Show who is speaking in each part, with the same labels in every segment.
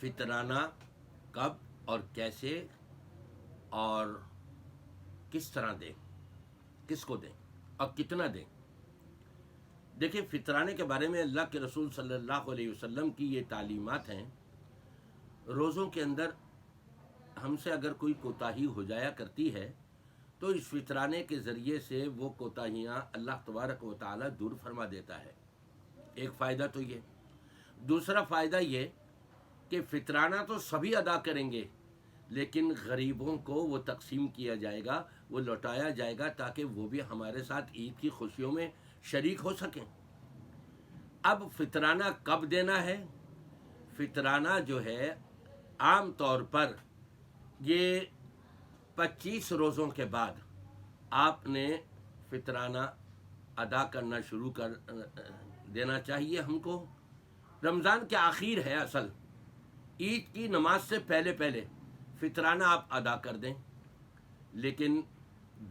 Speaker 1: फितराना कब और कैसे और किस तरह दें, किसको दें और कितना दें। देखिए, फितराने के बारे में अल्लाह के रसूल सल्लल्लाहु अलैहि वसल्लम की ये तालीमात हैं। रोज़ों के अंदर हमसे अगर कोई कोताही हो जाया करती है तो इस फितराने के ज़रिए से वो कोताहियाँ अल्लाह तबारक व तआला दूर फरमा देता है। एक फ़ायदा तो ये। दूसरा फ़ायदा ये कि फितराना तो सभी अदा करेंगे, लेकिन गरीबों को वो तकसीम किया जाएगा, वो लौटाया जाएगा, ताकि वो भी हमारे साथ ईद की खुशियों में शरीक हो सकें। अब फितराना कब देना है? फितराना जो है आम तौर पर ये 25 रोज़ों के बाद आपने फितराना अदा करना शुरू कर देना चाहिए हमको। रमज़ान के आखिर है असल, ईद की नमाज से पहले पहले फितराना आप अदा कर दें। लेकिन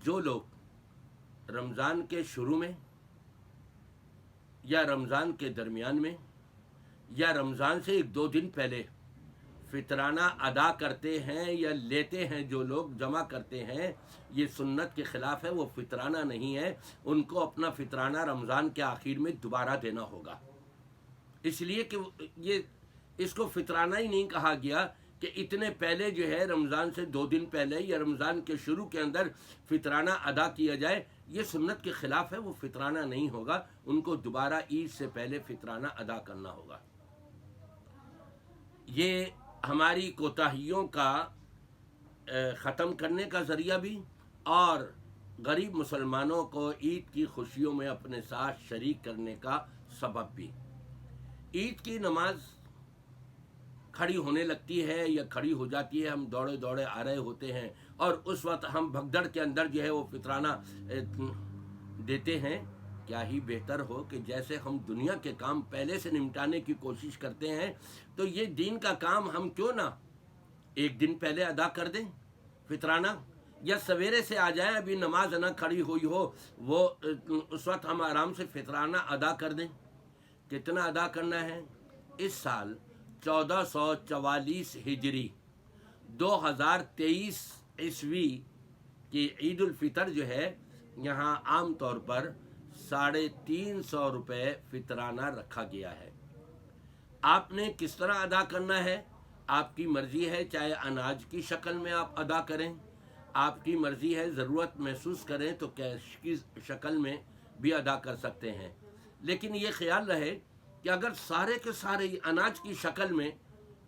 Speaker 1: जो लोग रमज़ान के शुरू में या रमज़ान के दरमियान में या रमज़ान से 1-2 दिन पहले फितराना अदा करते हैं या लेते हैं, जो लोग जमा करते हैं, ये सुन्नत के ख़िलाफ़ है, वो फितराना नहीं है। उनको अपना फितराना रमज़ान के आखिर में दोबारा देना होगा। इसलिए कि ये इसको फितराना ही नहीं कहा गया कि इतने पहले जो है रमज़ान से 2 दिन पहले या रमज़ान के शुरू के अंदर फितराना अदा किया जाए। ये सुन्नत के ख़िलाफ़ है, वो फितराना नहीं होगा। उनको दोबारा ईद से पहले फितराना अदा करना होगा। ये हमारी कोताहियों का ख़त्म करने का ज़रिया भी और गरीब मुसलमानों को ईद की खुशियों में अपने साथ शरीक करने का सबब भी। ईद की नमाज खड़ी होने लगती है या खड़ी हो जाती है, हम दौड़े दौड़े आ रहे होते हैं और उस वक्त हम भगदड़ के अंदर जो है वो फितराना देते हैं। क्या ही बेहतर हो कि जैसे हम दुनिया के काम पहले से निपटाने की कोशिश करते हैं, तो ये दीन का काम हम क्यों ना 1 दिन पहले अदा कर दें फितराना, या सवेरे से आ जाए, अभी नमाज ना खड़ी हुई हो, वो उस वक्त हम आराम से फितराना अदा कर दें। कितना अदा करना है? इस साल 1444 हिजरी 2023 ईस्वी की ईद उल फितर जो है, यहाँ आम तौर पर 350 रुपये फितराना रखा गया है। आपने किस तरह अदा करना है आपकी मर्ज़ी है। चाहे अनाज की शक्ल में आप अदा करें, आपकी मर्ज़ी है। ज़रूरत महसूस करें तो कैश की शक्ल में भी अदा कर सकते हैं। लेकिन ये ख्याल रहे कि अगर सारे के सारे अनाज की शक्ल में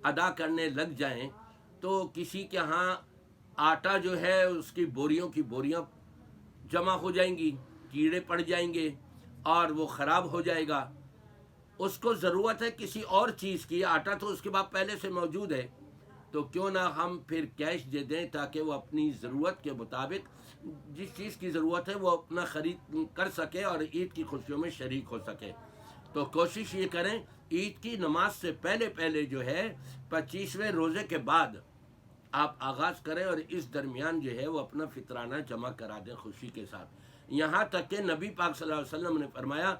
Speaker 1: अदा करने लग जाएं तो किसी के यहाँ आटा जो है उसकी बोरियों की बोरियां जमा हो जाएंगी, कीड़े पड़ जाएंगे और वो ख़राब हो जाएगा। उसको ज़रूरत है किसी और चीज़ की, आटा तो उसके बाद पहले से मौजूद है, तो क्यों ना हम फिर कैश दे दें ताकि वो अपनी ज़रूरत के मुताबिक जिस चीज़ की ज़रूरत है वो अपना ख़रीद कर सके और ईद की खुशियों में शरीक हो सके। तो कोशिश ये करें ईद की नमाज से पहले पहले जो है 25वें रोज़े के बाद आप आगाज़ करें और इस दरमियान जो है वो अपना फितराना जमा करा दें खुशी के साथ। यहाँ तक कि नबी पाक सल्लल्लाहु अलैहि वसल्लम ने फरमाया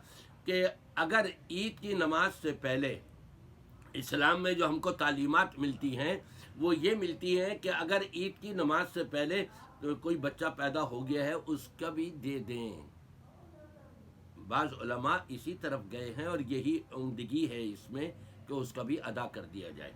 Speaker 1: कि अगर ईद की नमाज से पहले इस्लाम में जो हमको तालीमात मिलती हैं वो ये मिलती हैं कि अगर ईद की नमाज से पहले तो कोई बच्चा पैदा हो गया है उसका भी दे दें। बाज़ उलमा इसी तरफ गए हैं और यही उम्दगी है इसमें कि उसका भी अदा कर दिया जाए।